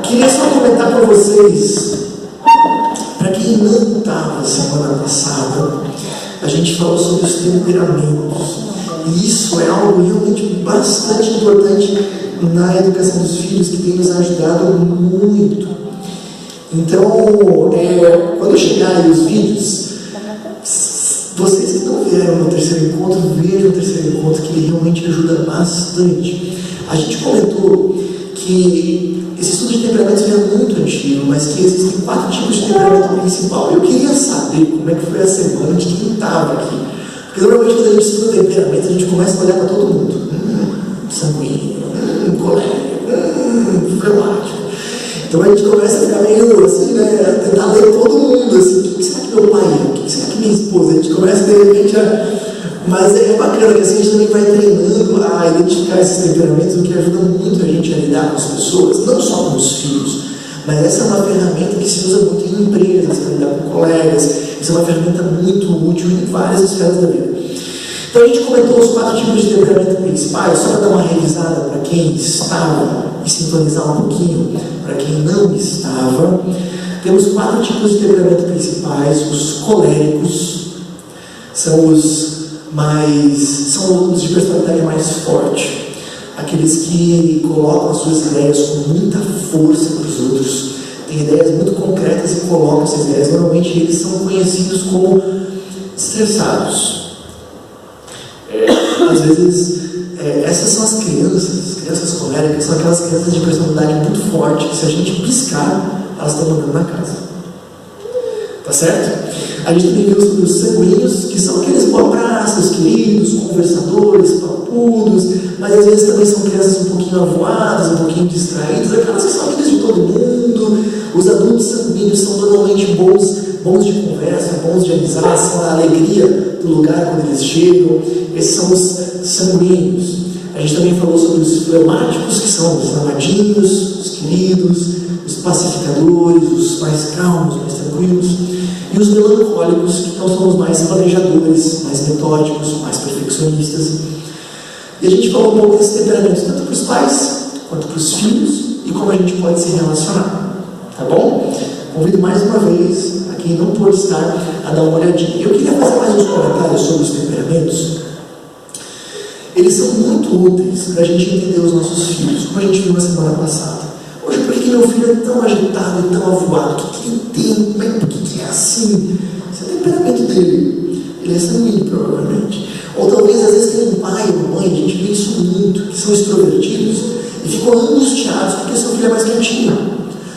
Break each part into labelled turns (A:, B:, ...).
A: Queria só comentar com vocês, para quem não estava semana passada, a gente falou sobre os temperamentos. E isso é algo realmente bastante importante na educação dos filhos, que tem nos ajudado muito. Então, quando chegarem os vídeos, vocês que não vieram no terceiro encontro, vejam o terceiro encontro, que ele realmente ajuda bastante. A gente comentou que esse estudo de temperamentos é muito antigo, mas que existem 4 tipos de temperamento principal. Eu queria saber como é que foi a semana de quem estava aqui. Porque normalmente quando a gente estuda temperamento, a gente começa a olhar para todo mundo. Sanguíneo, colérico, fleumático. Então a gente começa a ficar meio assim, né? Tentar ler todo mundo, assim. O que será que meu pai é? O que será que minha esposa? A gente começa de repente a... Mas é bacana que assim a gente também vai treinando a identificar esses temperamentos, o que ajuda muito a gente a lidar com as pessoas, não só com os filhos, mas essa é uma ferramenta que se usa muito em empresas, para lidar com colegas. Isso é uma ferramenta muito útil em várias esferas da vida. Então a gente comentou os 4 tipos de temperamento principais, só para dar uma revisada para quem estava e sintonizar um pouquinho para quem não estava. Temos 4 tipos de temperamento principais. Os coléricos são os de personalidade mais forte, aqueles que colocam as suas ideias com muita força para os outros, têm ideias muito concretas e colocam essas ideias. Normalmente eles são conhecidos como estressados. Às vezes, essas são as crianças coléricas, são aquelas crianças de personalidade muito forte, que se a gente piscar, elas estão mandando na casa. Tá certo? A gente também viu sobre os sanguíneos, que são aqueles boa-praças, queridos, conversadores, papudos, mas às vezes também são crianças um pouquinho avoadas, um pouquinho distraídas, aquelas que são amigos de todo mundo. Os adultos sanguíneos são normalmente bons de conversa, bons de amizade, são a alegria do lugar quando eles chegam. Esses são os sanguíneos. A gente também falou sobre os fleumáticos, que são os amadinhos, os queridos, os pacificadores, os mais calmos, mais tranquilos. E os melancólicos, que então são os mais planejadores, mais metódicos, mais perfeccionistas. E a gente falou um pouco desse temperamento, tanto para os pais, quanto para os filhos, e como a gente pode se relacionar. Tá bom? Convido mais uma vez a quem não pôde estar a dar uma olhadinha. Eu queria fazer mais uns comentários sobre os temperamentos. Eles são muito úteis para a gente entender os nossos filhos, como a gente viu na semana passada. Hoje, por que meu filho é tão agitado e tão avoado? O que ele tem? Por que é assim? Esse é o temperamento dele. Ele é sanguíneo, provavelmente. Ou talvez, às vezes, tem um pai ou uma mãe, a gente vê isso muito, que são extrovertidos e ficam angustiados porque seu filho é mais quietinho.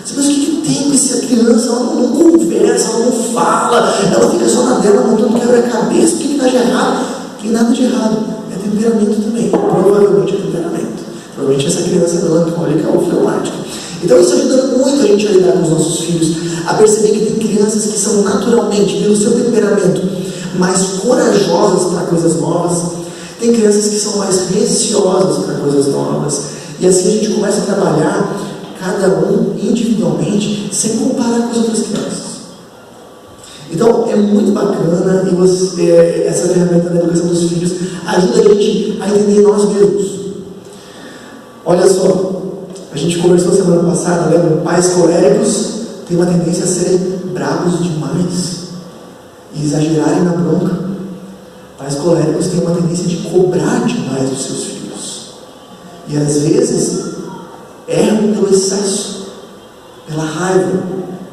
A: Você pensa, o que tem com essa criança? Ela não conversa, ela não fala, ela fica só na dela montando quebra-cabeça. O que está de errado? Não tem nada de errado. É temperamento também. Provavelmente é temperamento. Provavelmente essa criança é melancólica ou fleumática. Então isso ajuda muito a gente a lidar com os nossos filhos, a perceber que tem crianças que são naturalmente, pelo seu temperamento, mais corajosas para coisas novas. Tem crianças que são mais receosas para coisas novas. E assim a gente começa a trabalhar cada um individualmente, sem comparar com as outras crianças. Então é muito bacana e essa ferramenta da educação dos filhos ajuda a gente a entender nós mesmos. Olha só, a gente conversou semana passada, lembra? Pais coléricos têm uma tendência a serem bravos demais e exagerarem na bronca. Pais coléricos têm uma tendência de cobrar demais os seus filhos. E às vezes erram pelo excesso, pela raiva,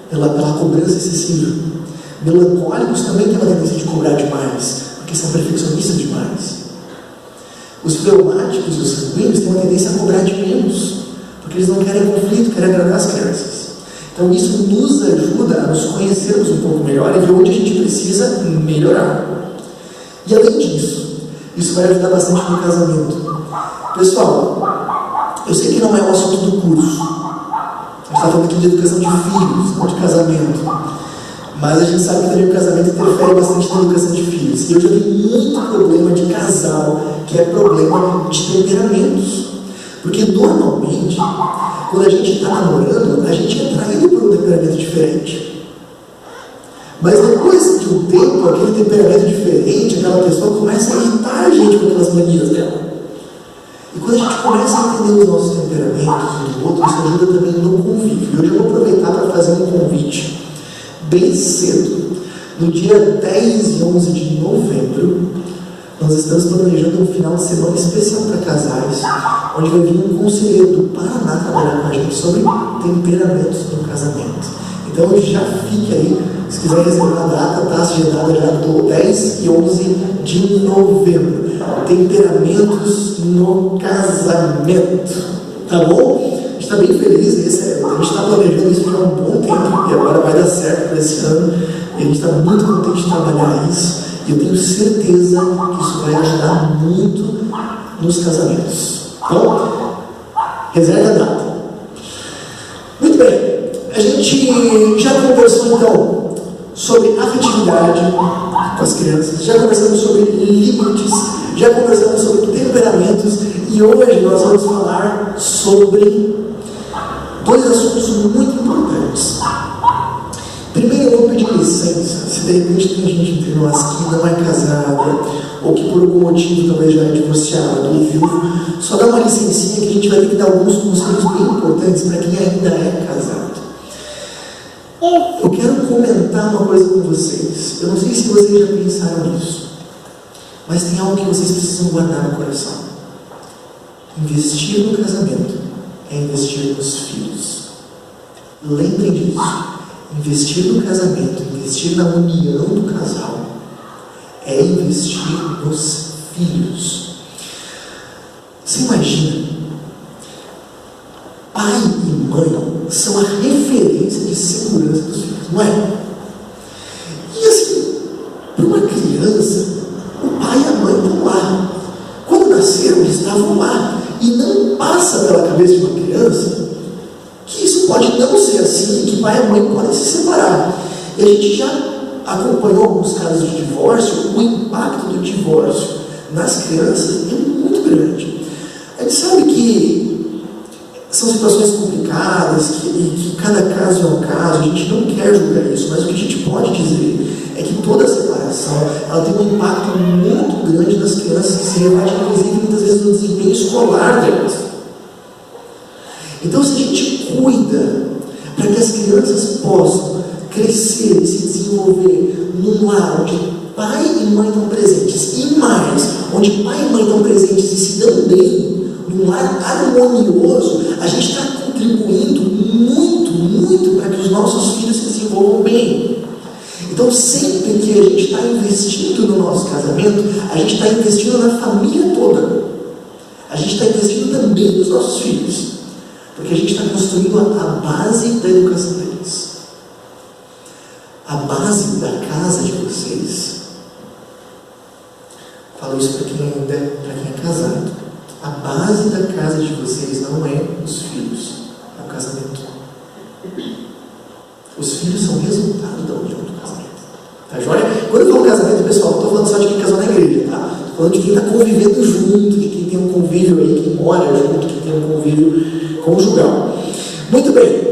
A: pela cobrança excessiva. Melancólicos também têm uma tendência de cobrar demais, porque são perfeccionistas demais. Os fleumáticos e os sanguíneos têm uma tendência a cobrar de menos, porque eles não querem conflito, querem agradar as crianças. Então isso nos ajuda a nos conhecermos um pouco melhor e ver onde a gente precisa melhorar. E além disso, isso vai ajudar bastante no casamento. Pessoal, eu sei que não é o assunto do curso. A gente está falando aqui de educação de filhos, não de casamento. Mas a gente sabe que também o casamento interfere bastante na educação de filhos. E eu já vi muito problema de casal, que é problema de temperamentos. Porque normalmente, quando a gente está namorando, a gente é atraído por um temperamento diferente. Mas depois de um tempo, aquele temperamento diferente, aquela pessoa começa a irritar a gente com aquelas manias dela. E quando a gente começa a entender os nossos temperamentos um do outro, isso ajuda também no convívio. bem cedo, no dia 10 e 11 de novembro, nós estamos planejando um final de semana especial para casais, onde vai vir um conselheiro do Paraná trabalhar com a gente sobre temperamentos no casamento. Então já fique aí, se quiser reservar a data, está agendada já do 10 e 11 de novembro. Temperamentos no casamento, tá bom? A gente está bem feliz, a gente está planejando isso já há um bom tempo e agora vai dar certo para esse ano. E a gente está muito contente de trabalhar isso. E eu tenho certeza que isso vai ajudar muito nos casamentos. Então, reserva a data. Muito bem. A gente já conversou então sobre afetividade com as crianças, já conversamos sobre limites, já conversamos sobre temperamentos e hoje nós vamos falar sobre dois assuntos muito importantes. Primeiro, eu vou pedir licença, se de repente tem gente entre nós que não é casada ou que por algum motivo talvez já é divorciado ou viúvo, só dá uma licencinha que a gente vai ter que dar alguns conselhos bem importantes para quem ainda é casado. Eu quero comentar uma coisa com vocês. Eu não sei se vocês já pensaram nisso, mas tem algo que vocês precisam guardar no coração. Investir no casamento é investir nos filhos. Lembrem disso. Investir no casamento, investir na união do casal, é investir nos filhos. Você imagina? Pai e mãe são a referência de segurança dos filhos, não é? E assim, para uma criança, o pai e a mãe estão lá. Quando nasceram, eles estavam lá. E não passa pela cabeça de uma criança que isso pode não ser assim, que pai e mãe podem se separar. E a gente já acompanhou alguns casos de divórcio. O impacto do divórcio nas crianças é muito grande. A gente sabe que são situações complicadas, que cada caso é um caso, a gente não quer julgar isso, mas o que a gente pode dizer é que toda separação ela tem um impacto muito grande nas crianças, que se reflete inclusive muitas vezes no desempenho escolar delas. Então, se a gente cuida para que as crianças possam crescer e se desenvolver num lar onde pai e mãe estão presentes, e mais, onde pai e mãe estão presentes e se dão bem, num lar harmonioso, a gente está contribuindo muito para que os nossos filhos se desenvolvam bem. Então, sempre que a gente está investindo no nosso casamento, a gente está investindo na família toda. A gente está investindo também nos nossos filhos, porque a gente está construindo a base da educação deles. A base da casa de vocês. Falo isso para quem é casado. A base da casa de vocês não é os filhos, é o casamento. Os filhos são resultado da união do casamento. Tá joia? Quando eu falo casamento, pessoal, não estou falando só de quem casou na igreja, tá? Estou falando de quem está convivendo junto, de quem tem um convívio aí, quem mora junto, quem tem um convívio conjugal. Muito bem.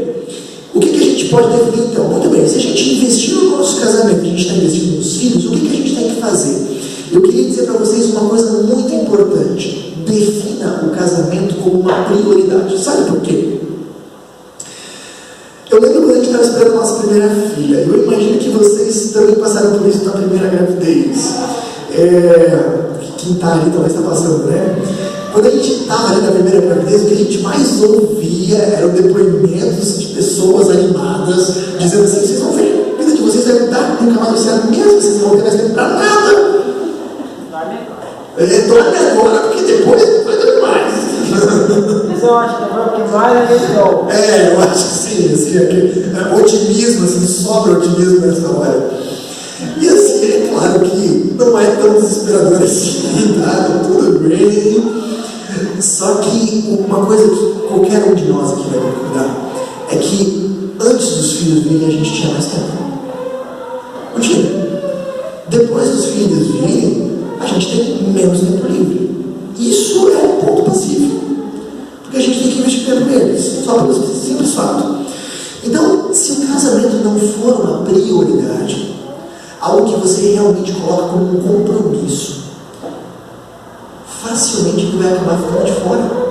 A: O que a gente pode definir então? Muito bem, se a gente investir no nosso casamento, a gente está investindo nos filhos, o que a gente tem que fazer? Eu queria dizer para vocês uma coisa muito importante. Defina o casamento como uma prioridade. Sabe por quê? Eu lembro quando a gente estava esperando a nossa primeira filha. Eu imagino que vocês também passaram por isso na primeira gravidez. Quem está ali talvez está passando, né? Quando a gente estava ali na primeira gravidez, o que a gente mais ouvia eram depoimentos de pessoas animadas, dizendo assim: vocês vão ver, a vida de vocês vai mudar, nunca mais vai ser a mesma, vocês não vão ter mais tempo para nada. Dorme agora, porque depois vai dormir mais.
B: Isso eu acho que foi o que mais a gente ouve.
A: Eu acho que sim, assim, otimismo, assim, sobra otimismo nessa hora. E assim, é claro que não é tão desesperador assim, tá? Tudo bem. Só que uma coisa que qualquer um de nós aqui vai concordar é que antes dos filhos virem a gente tinha mais tempo. Não tinha. Depois dos filhos virem, a gente tem menos tempo livre. Isso é um ponto pacífico, porque a gente tem que investir tempo neles, só pelo simples fato. Então, se o casamento não for uma prioridade, algo que você realmente coloca como um compromisso, facilmente ele vai acabar ficando de fora.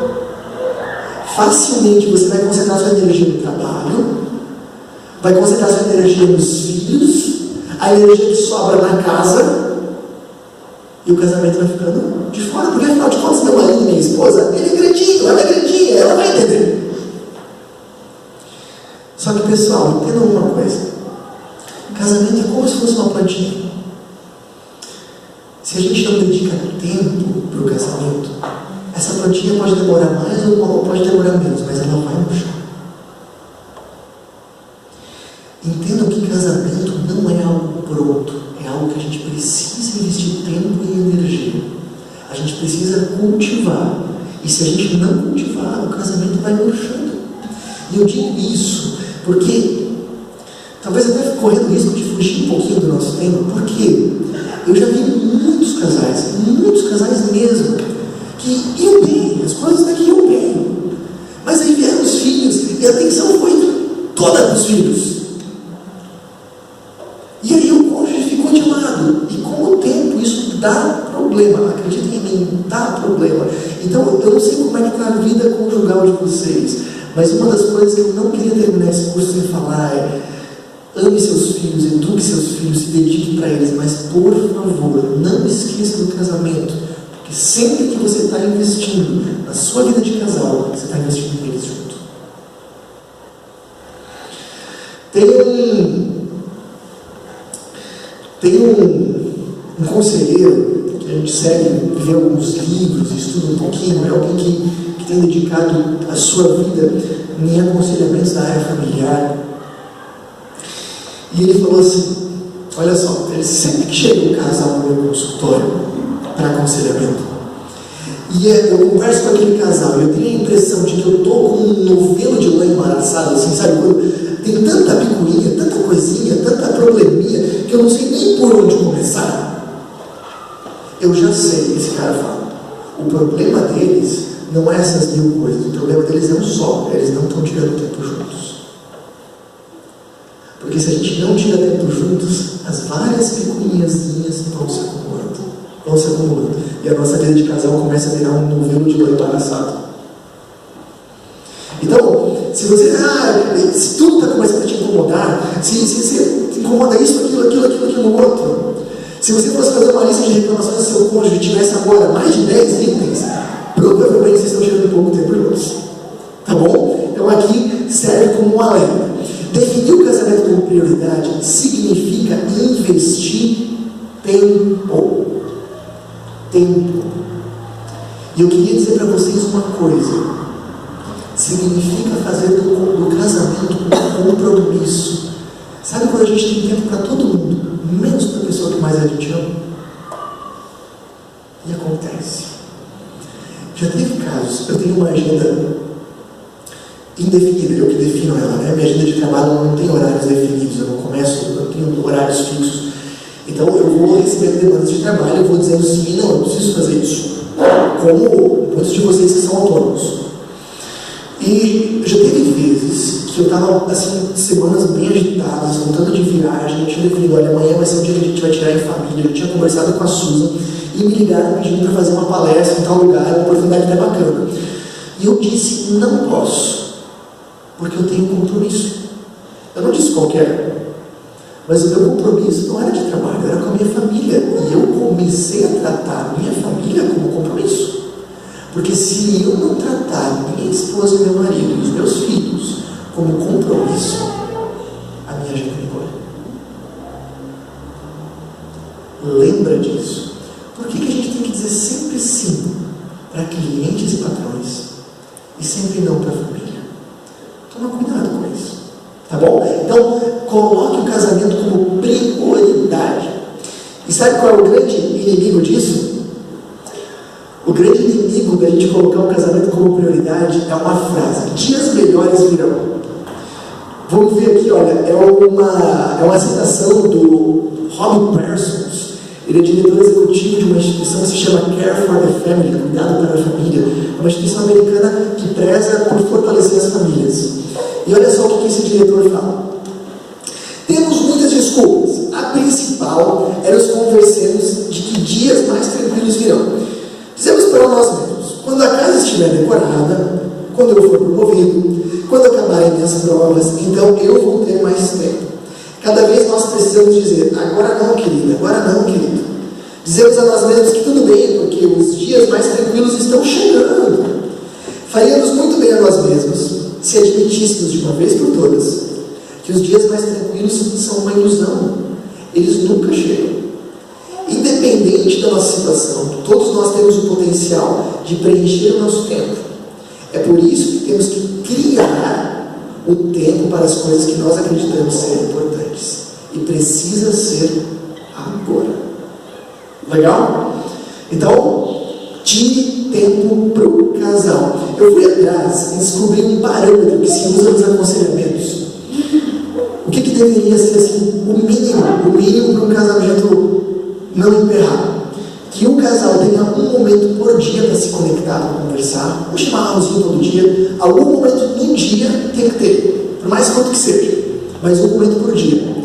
A: Facilmente você vai concentrar sua energia no trabalho, vai concentrar sua energia nos filhos, a energia que sobra na casa, e o casamento vai ficando de fora, porque afinal de contas, meu marido e minha esposa, ele é grandinho, ela é grandinha, ela vai entender. Só que, pessoal, entendam uma coisa: casamento é como se fosse uma plantinha. Se a gente não dedica tempo para o casamento, essa plantinha pode demorar mais ou pode demorar menos, mas ela vai murchar. Entendam que casamento não é algo pronto, é algo que a gente precisa investir tempo e energia. A gente precisa cultivar. E se a gente não cultivar, o casamento vai murchando. E eu digo isso porque, talvez até correndo o risco de fugir um pouquinho do nosso tema, porque eu já vi muitos casais mesmo, que iam bem, as coisas até que iam bem, mas aí vieram os filhos, e a atenção foi toda para os filhos. E aí o cônjuge ficou de lado, e com o tempo isso dá problema, acreditem em mim, dá problema. Então eu não sei como é que está a vida conjugal de vocês, mas uma das coisas que eu não queria terminar esse curso sem falar é: ame seus filhos, eduque seus filhos, se dedique para eles, mas por favor, não esqueça do casamento, porque sempre que você está investindo na sua vida de casal, você está investindo neles junto. Tem um conselheiro que a gente segue, vê alguns livros, estuda um pouquinho, é alguém que tem dedicado a sua vida em aconselhamentos da área familiar. E ele falou assim: olha só, sempre que chega um casal no meu consultório para aconselhamento, e eu converso com aquele casal, e eu tenho a impressão de que eu estou com um novelo de lã embaraçado, assim, sabe? Quando tem tanta picuinha, tanta coisinha, tanta probleminha, que eu não sei nem por onde começar. Eu já sei que esse cara fala: o problema deles não é essas mil coisas, o problema deles é um só: eles não estão tirando tempo juntos. Porque se a gente não tira tempo juntos, as várias picuinhazinhas vão se acumulando, e a nossa vida de casal começa a virar um novelo de lã embaraçado. Então, se tudo está começando a te incomodar, se te incomoda isso, aquilo, outro, se você fosse fazer uma lista de reclamações do seu cônjuge e tivesse agora mais de 10 itens, provavelmente vocês estão tirando pouco tempo juntos. Tá bom? Então aqui serve como um alerta. Definir o casamento como prioridade significa investir tempo. E eu queria dizer para vocês uma coisa: significa fazer do casamento um compromisso. Sabe quando a gente tem tempo para todo mundo, menos para a pessoa que mais a gente ama? E acontece. Já teve casos, eu tenho uma agenda indefinida, eu que defino ela, né? Minha agenda de trabalho não tem horários definidos, eu não tenho horários fixos. Então eu vou recebendo demandas de trabalho, eu vou dizendo sim, não, eu preciso fazer isso. Como muitos de vocês que são autônomos. E já teve vezes que eu estava, assim, semanas bem agitadas, voltando de viagem, eu tinha definido: olha, amanhã vai ser um dia que a gente vai tirar em família. Eu tinha conversado com a Susan e me ligaram pedindo para fazer uma palestra em tal lugar, uma oportunidade até bacana. E eu disse: não posso, porque eu tenho um compromisso. Eu não disse qualquer, mas o meu compromisso não era de trabalho, era com a minha família. E eu comecei a tratar a minha família como compromisso. Porque se eu não tratar minha esposa e meu marido e os meus filhos como compromisso, a minha agenda me engole. Lembra disso. Por que a gente tem que dizer sempre sim para clientes e patrões e sempre não para a família? Toma cuidado com isso, tá bom? Então, coloque o casamento como prioridade. E sabe qual é o grande inimigo disso? O grande inimigo da gente colocar o casamento como prioridade é uma frase: dias melhores virão. Vamos ver aqui, olha, é uma citação do Rob Parsons. Ele é diretor executivo de uma instituição que se chama Care for the Family, Cuidado para a Família. É uma instituição americana que preza por fortalecer as famílias. E olha só o que esse diretor fala: temos muitas desculpas. A principal é nos convencermos de que dias mais tranquilos virão. Dizemos para nós mesmos: quando a casa estiver decorada, quando eu for promovido, quando acabarem minhas provas, então eu vou ter mais tempo. Cada vez nós precisamos dizer, agora não, querido, agora não, querido. Dizemos a nós mesmos que tudo bem, porque os dias mais tranquilos estão chegando. Faríamos muito bem a nós mesmos se admitíssemos de uma vez por todas que os dias mais tranquilos são uma ilusão. Eles nunca chegam. Independente da nossa situação, todos nós temos o potencial de preencher o nosso tempo. É por isso que temos que criar o tempo para as coisas que nós acreditamos ser importantes. E precisa ser agora. Legal? Então, tire tempo para o casal. Eu fui atrás e descobri um parâmetro que se usa nos aconselhamentos. O que deveria ser assim, o mínimo para um casamento não emperrar? Que um casal tenha um momento por dia para se conectar, para conversar, um chimarrãozinho todo dia, algum momento no dia tem que ter, por mais quanto que seja, mas um momento por dia.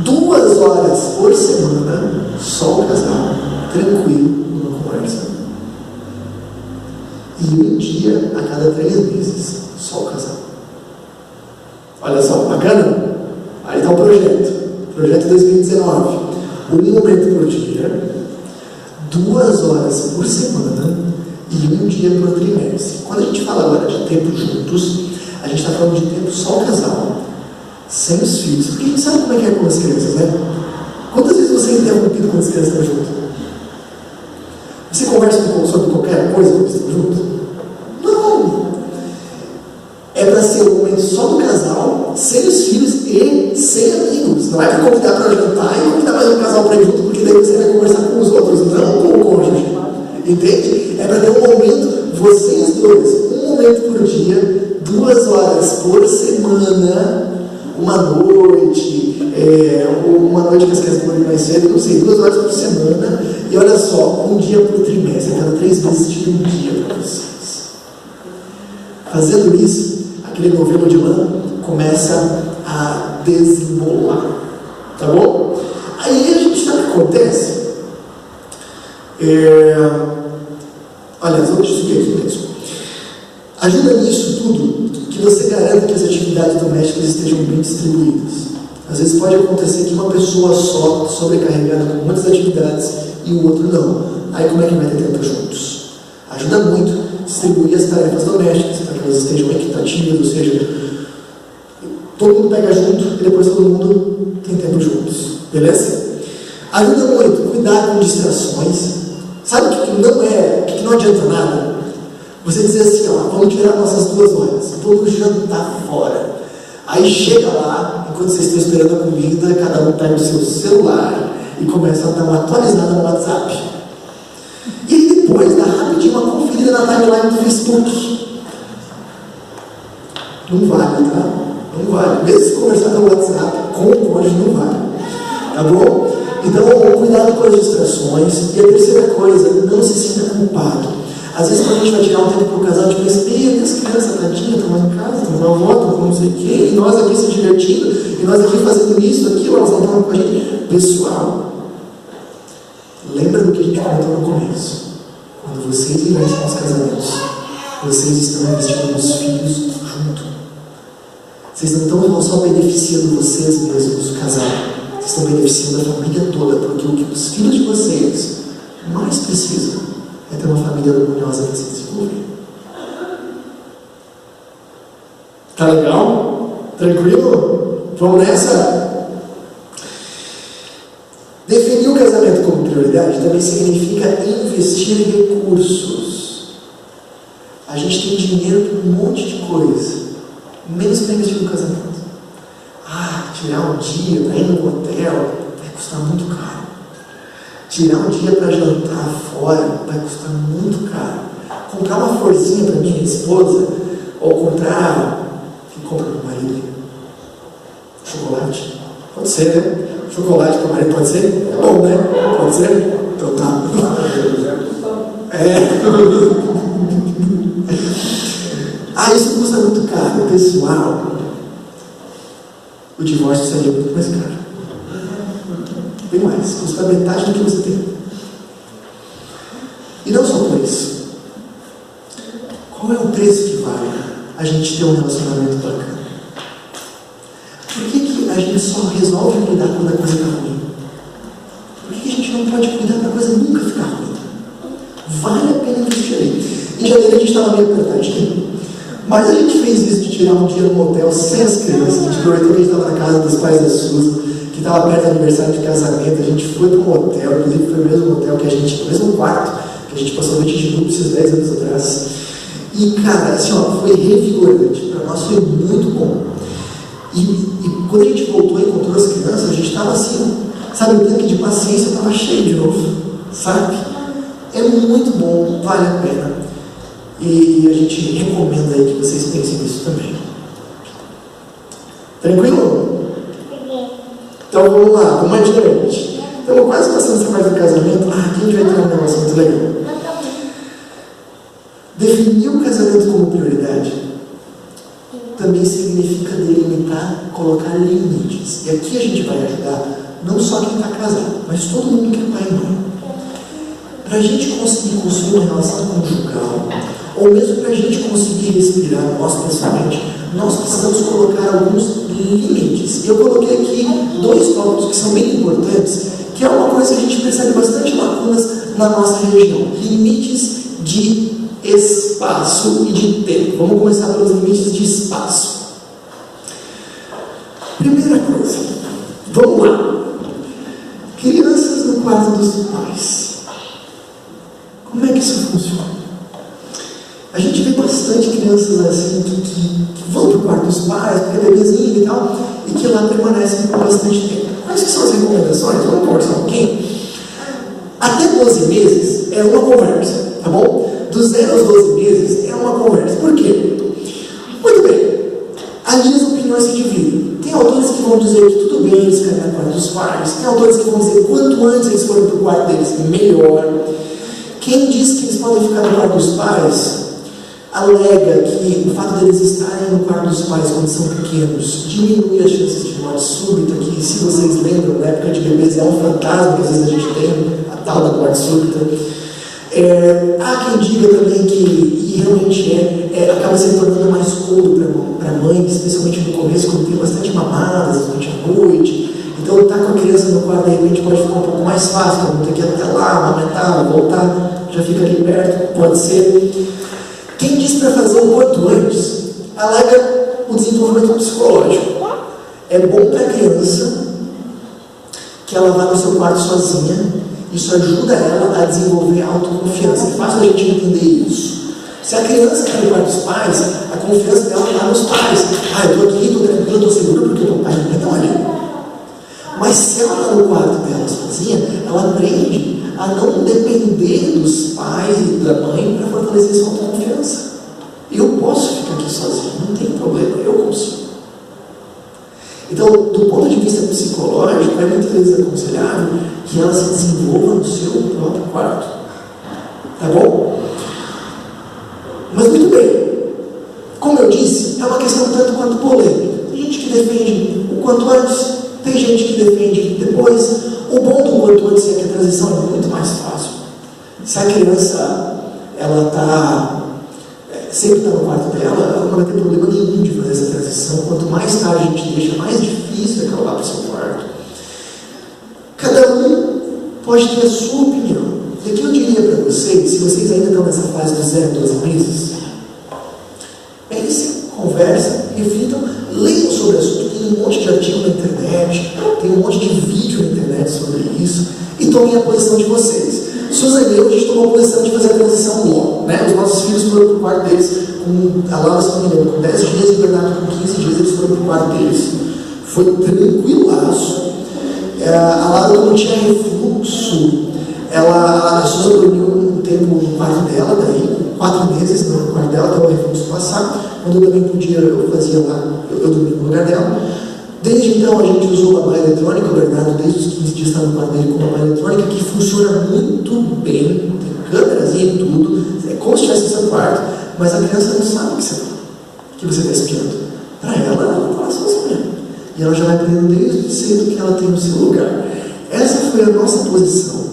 A: 2 horas por semana, só o casal, tranquilo, numa conversa. E um dia a cada 3 meses, só o casal. Olha só, bacana? Aí está o projeto 2019. Um momento por dia, 2 horas por semana e um dia por trimestre. Quando a gente fala agora de tempo juntos, a gente está falando de tempo só o casal, sem os filhos. Porque a gente sabe como é que é com as crianças, né? Quantas vezes você é interrompido quando as crianças estão juntas? Você conversa sobre qualquer coisa quando estão juntos? Não! É para ser um momento só do casal, sem os filhos e sem amigos. Não é para convidar para jantar e convidar mais um casal para ir junto, porque daí você vai conversar com os outros, não com o cônjuge. Entende? É para ter um momento, vocês dois, um momento por dia, 2 horas por semana, uma noite que as crianças podem mais cedo, não sei, 2 horas por semana, e olha só, um dia por trimestre, cada 3 meses tira um dia para vocês. Fazendo isso, aquele novelo de lã começa a desembolar, tá bom? Aí a gente sabe o que acontece? Aliás, vou te subir aqui mesmo. Ajuda nisso tudo que você garanta que as atividades domésticas estejam bem distribuídas. Às vezes pode acontecer que uma pessoa só sobrecarregada com muitas atividades e o outro não. Aí como é que vai ter tempo juntos? Ajuda muito distribuir as tarefas domésticas para que elas estejam equitativas, ou seja, todo mundo pega junto e depois todo mundo tem tempo juntos. Beleza? Ajuda muito cuidar com distrações. Sabe o que não adianta nada? Você dizer assim, ó, vamos tirar nossas 2 horas, vamos jantar fora. Aí chega lá, enquanto vocês estão esperando a comida, cada um pega o seu celular e começa a dar uma atualizada no WhatsApp. E aí depois dá rapidinho uma conferida na timeline do Facebook. Não vale, tá? Não vale. Mesmo se conversar no WhatsApp com o cônjuge, não vale. Tá bom? Então, cuidado com as distrações. E a terceira coisa, não se sinta culpado. Às vezes, quando a gente vai tirar um tempo para o casal, a gente pensa, minhas crianças, tadinha, estão lá em casa, estão na avó, estão com não sei o quê, e nós aqui se divertindo, e nós aqui fazendo isso, aquilo, elas não estão com a gente. Pessoal, lembra do que a gente comentou no começo. Quando vocês investem nos casamentos, vocês estão investindo nos filhos junto. Vocês não estão só beneficiando vocês mesmos, o casal. Vocês estão beneficiando a família toda, porque o que os filhos de vocês mais precisam é ter uma família harmoniosa para se desenvolver. Tá legal? Tranquilo? Vamos nessa? Definir o casamento como prioridade também significa investir recursos. A gente tem dinheiro para um monte de coisa, menos para investir no casamento. Tirar um dia para ir no hotel vai custar muito caro. Tirar um dia para jantar fora vai custar muito caro. Comprar uma florzinha para minha esposa, ou comprar, quem compra para o marido? Chocolate? Pode ser, né? Chocolate para o marido pode ser? É bom, né? Pode ser? Então tá. Isso custa muito caro, pessoal. O divórcio seria muito mais caro. Bem mais, custa metade do que você tem. E não só por isso. Qual é o preço que vale a gente ter um relacionamento bacana? Por que a gente só resolve cuidar quando a coisa está ruim? Por que a gente não pode cuidar para a coisa nunca ficar ruim? Vale a pena investir aí. Em janeiro a gente estava meio apertadinho, mas a gente fez isso de tirar um dia no motel sem as crianças. A gente aproveitou que a gente estava na casa dos pais da Suzy, que estava perto do aniversário de casamento. A gente foi para um motel, inclusive foi o mesmo motel que a gente, o mesmo quarto que a gente passou a noite de duplo esses 10 anos atrás. E cara, assim, ó, foi revigorante. Para nós foi muito bom. E quando a gente voltou e encontrou as crianças, a gente estava assim, sabe, o tanque de paciência estava cheio de novo, sabe? É muito bom, vale a pena. E a gente recomenda aí que vocês pensem nisso também. Tranquilo? Então vamos lá, vamos adiante. Estamos quase passando essa parte do casamento. Aqui a gente vai ter um negócio muito legal. Definir o casamento como prioridade também significa delimitar, colocar limites. E aqui a gente vai ajudar não só quem está casado, mas todo mundo que é pai e mãe. Para a gente conseguir construir uma relação conjugal, ou mesmo para a gente conseguir respirar, nós pessoalmente, nós precisamos colocar alguns limites. Eu coloquei aqui 2 tópicos que são bem importantes, que é uma coisa que a gente percebe bastante lacunas na nossa região. Limites de espaço e de tempo. Vamos começar pelos limites de espaço. Primeira coisa, vamos lá. Crianças no quarto dos pais. Como é que isso funciona? A gente vê bastante crianças assim que vão para o quarto dos pais, porque é bebezinho e tal, e que lá permanecem por bastante tempo. Quais que são as recomendações? Vamos conversar um pouquinho? Até 12 meses é uma conversa, tá bom? Do 0 aos 12 meses é uma conversa. Por quê? Muito bem. Ali as opiniões se dividem. Tem autores que vão dizer que tudo bem eles ficarem no quarto dos pais. Tem autores que vão dizer que quanto antes eles forem para o quarto deles, melhor. Quem diz que eles podem ficar no quarto dos pais alega que o fato deles estarem no quarto dos pais quando são pequenos diminui as chances de morte súbita, que, se vocês lembram, na época de bebês é um fantasma que às vezes a gente tem, a tal da morte súbita. Há quem diga também que, e realmente acaba se tornando mais cômodo para a mãe, especialmente no começo, quando tem bastante mamadas durante a noite. Então, estar com a criança no quarto, de repente, pode ficar um pouco mais fácil, não ter que ir até lá, amamentar, voltar, já fica ali perto, pode ser. Quem diz para fazer o quanto antes, alega o desenvolvimento psicológico. É bom para a criança que ela vá no seu quarto sozinha. Isso ajuda ela a desenvolver autoconfiança. É fácil a gente entender isso. Se a criança está no quarto dos pais, a confiança dela está nos pais. Eu estou aqui, estou tranquilo, estou seguro porque o meu pai e minha mãe estão ali. Mas se ela está no quarto dela sozinha, ela aprende a não depender dos pais e da mãe para fortalecer sua autoconfiança. Eu posso ficar aqui sozinho, não tem problema, eu consigo. Então, do ponto de vista psicológico, é muitas vezes aconselhável que ela se desenvolva no seu próprio quarto. Tá bom? Mas muito bem. Como eu disse, é uma questão tanto quanto polêmica. Tem gente que defende o quanto antes, tem gente que defende depois. O bom do quanto antes é que a transição é muito mais fácil. Se a criança sempre está no quarto dela, ela não vai ter problema nenhum de fazer essa transição. Quanto mais tarde a gente deixa, mais difícil é que ela vá para o seu quarto. Cada um pode ter a sua opinião. E aqui eu diria para vocês, se vocês ainda estão nessa fase de 0 a 12 meses, pensem, conversem, reflitam, leiam sobre o assunto. Tem um monte de artigo na internet, tem um monte de vídeo na internet sobre isso, e tomem a posição de vocês. Susan e eu, a gente tomou a posição de fazer a transição logo, né? Os nossos filhos foram para o quarto deles, a Laura, se não me lembro, com 10 dias e o Bernardo com 15 dias, eles foram para o quarto deles. Foi tranquilaço. A Laura não tinha refluxo. A Susan dormiu um tempo no quarto dela, daí 4 meses no quarto dela, até o refluxo passar. Quando eu também podia, eu fazia lá, eu dormia no lugar dela. Desde então a gente usou a bala eletrônica. O Bernardo desde os 15 dias está no quarto dele com uma bala eletrônica que funciona muito bem, tem câmeras e tudo, é como se estivesse no seu quarto, mas a criança não sabe que você está espiando. Para ela está lá sozinha. E ela já vai aprendendo desde cedo que ela tem o seu lugar. Essa foi a nossa posição.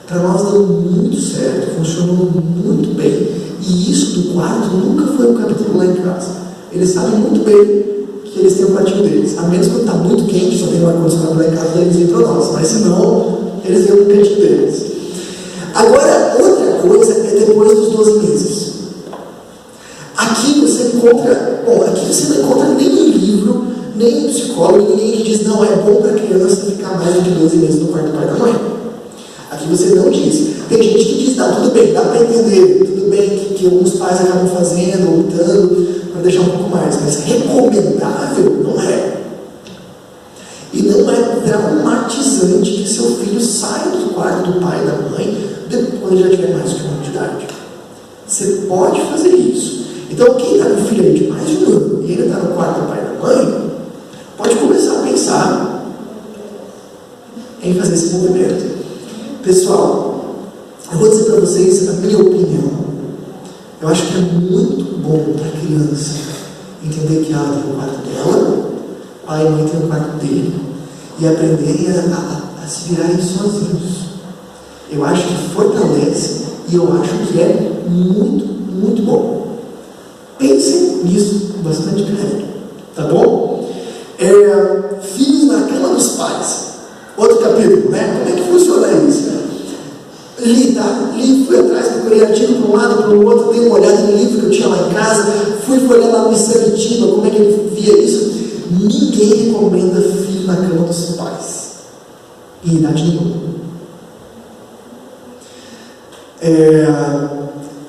A: Para nós deu muito certo, funcionou muito bem. E isso do quarto nunca foi um capítulo lá em casa. eles sabem muito bem que eles têm o quartinho deles. A menos quando está muito quente, só tem um ar-condicionado lá em casa, daí eles vêm para nós. Mas senão, eles vêm no cantinho deles. Agora, outra coisa é depois dos 12 meses. Aqui você encontra, aqui você não encontra nenhum livro, nem psicólogo, ninguém que diz, não, é bom para a criança ficar mais de 12 meses no quarto do pai e da mãe. Aqui você não diz. Tem gente que diz, não, tudo bem, dá para entender, tudo bem que alguns pais acabam fazendo, optando para deixar um pouco mais, mas recomendável não é. E não é traumatizante que seu filho saia do quarto do pai e da mãe quando ele já tiver mais de 1 ano de idade. Você pode fazer isso. Então, quem está com filho aí de mais de 1 ano e ainda está no quarto do pai e da mãe, pode começar a pensar em fazer esse movimento. Pessoal, eu vou dizer para vocês a minha opinião. Eu acho que é muito bom para a criança entender que ela tem o quarto dela, pai e mãe tem o quarto dele, e aprenderem a se virarem sozinhos. Eu acho que fortalece e eu acho que é muito, muito bom. Pensem nisso com bastante carinho, tá bom? Filhos na cama dos pais. Outro capítulo, né? Como é que funciona isso? Li, fui atrás, procurei artigo para um lado, para o outro, dei uma olhada no livro que eu tinha lá em casa, fui olhar lá no Missambitiba, como é que ele via isso. Ninguém recomenda filho na cama dos pais, em idade nenhuma.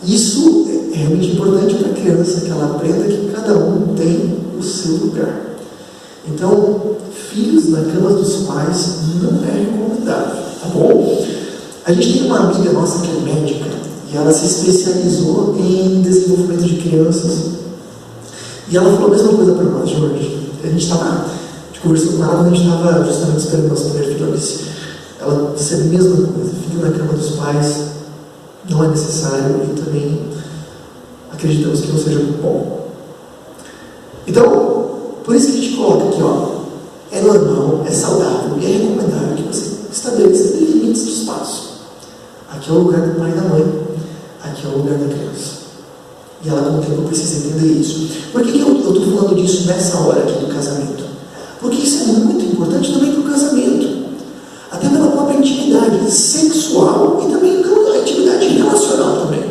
A: Isso é realmente importante para a criança, que ela aprenda que cada um tem o seu lugar. Então, filhos na cama dos pais não é recomendável, tá bom? A gente tem uma amiga nossa que é médica e ela se especializou em desenvolvimento de crianças. E ela falou a mesma coisa para nós, Jorge. A gente conversou com ela quando a gente estava justamente esperando o nosso primeiro filho. Ela disse a mesma coisa: filho na cama dos pais não é necessário e também acreditamos que não seja bom. Então, por isso que a gente coloca aqui, é normal, é saudável e é recomendável que você estabeleça limites de espaço. Aqui é o lugar do pai e da mãe, aqui é o lugar da criança. E ela, com o tempo, precisa entender isso. Por que eu estou falando disso nessa hora aqui do casamento? Porque isso é muito importante também para o casamento. Até pela própria intimidade sexual e também a intimidade relacional também.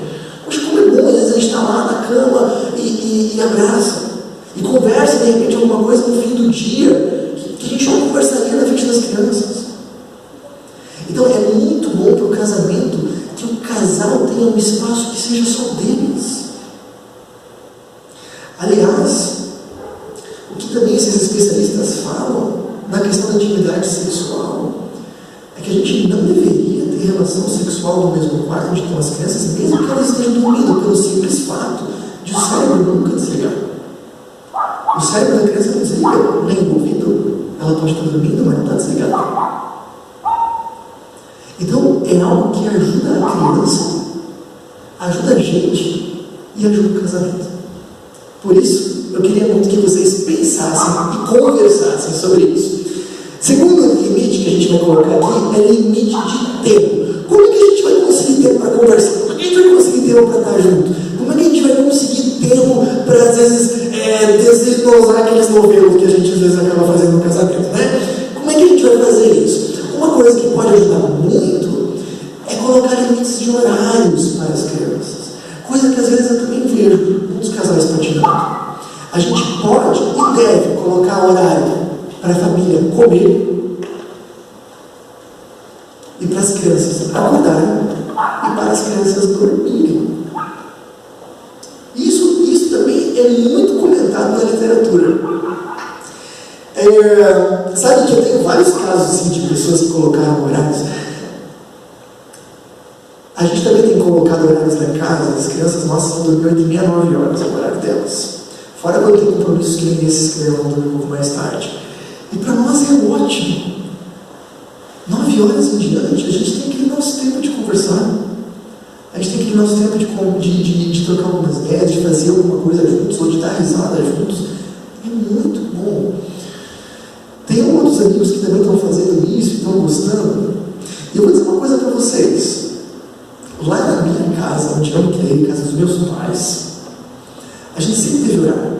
A: Poxa, como é bom, às vezes a gente está lá na cama e abraça. E conversa, de repente, alguma coisa no fim do dia que a gente não conversaria na frente das crianças. Então é muito bom para o casamento que o casal tenha um espaço que seja só deles. Aliás, o que também esses especialistas falam na questão da intimidade sexual é que a gente não deveria ter relação sexual no mesmo quarto onde estão as crianças, mesmo que elas estejam dormindo, pelo simples fato de o cérebro nunca desligar. O cérebro da criança não desliga, nem envolvido. Ela pode estar dormindo, mas não está desligada. Então, é algo que ajuda a criança, ajuda a gente e ajuda o casamento. Por isso, eu queria muito que vocês pensassem e conversassem sobre isso. Segundo limite que a gente vai colocar aqui é limite de tempo. Como é que a gente vai conseguir tempo para conversar? Como é que a gente vai conseguir tempo para estar junto? Como é que a gente vai conseguir tempo para, às vezes, desenosar aqueles novelos que a gente, às vezes, acaba fazendo no casamento, né? Como é que a gente vai fazer isso? Uma coisa que pode ajudar muito é colocar limites de horários para as crianças. Coisa que às vezes eu também vejo muitos casais praticando. A gente pode e deve colocar horário para a família comer e para as crianças acordarem e para as crianças dormirem. Isso também é muito comentado na literatura. Sabe que eu tenho vários casos assim, de pessoas que colocaram horários. A gente também tem colocado horários lá em casa. As crianças nossas vão dormir 8h30, 9 horas, é o horário delas. Fora quando tem compromissos que nem esses que vão dormir um pouco mais tarde. E para nós é ótimo. 9 horas em diante, a gente tem aquele nosso tempo de conversar. A gente tem aquele nosso tempo de trocar algumas ideias, de fazer alguma coisa juntos, ou de dar risada juntos. É muito bom. Tem outros amigos que também estão fazendo isso e estão gostando. E eu vou dizer uma coisa para vocês. Lá na minha casa, onde eu me criei, casa dos meus pais, a gente sempre teve horário.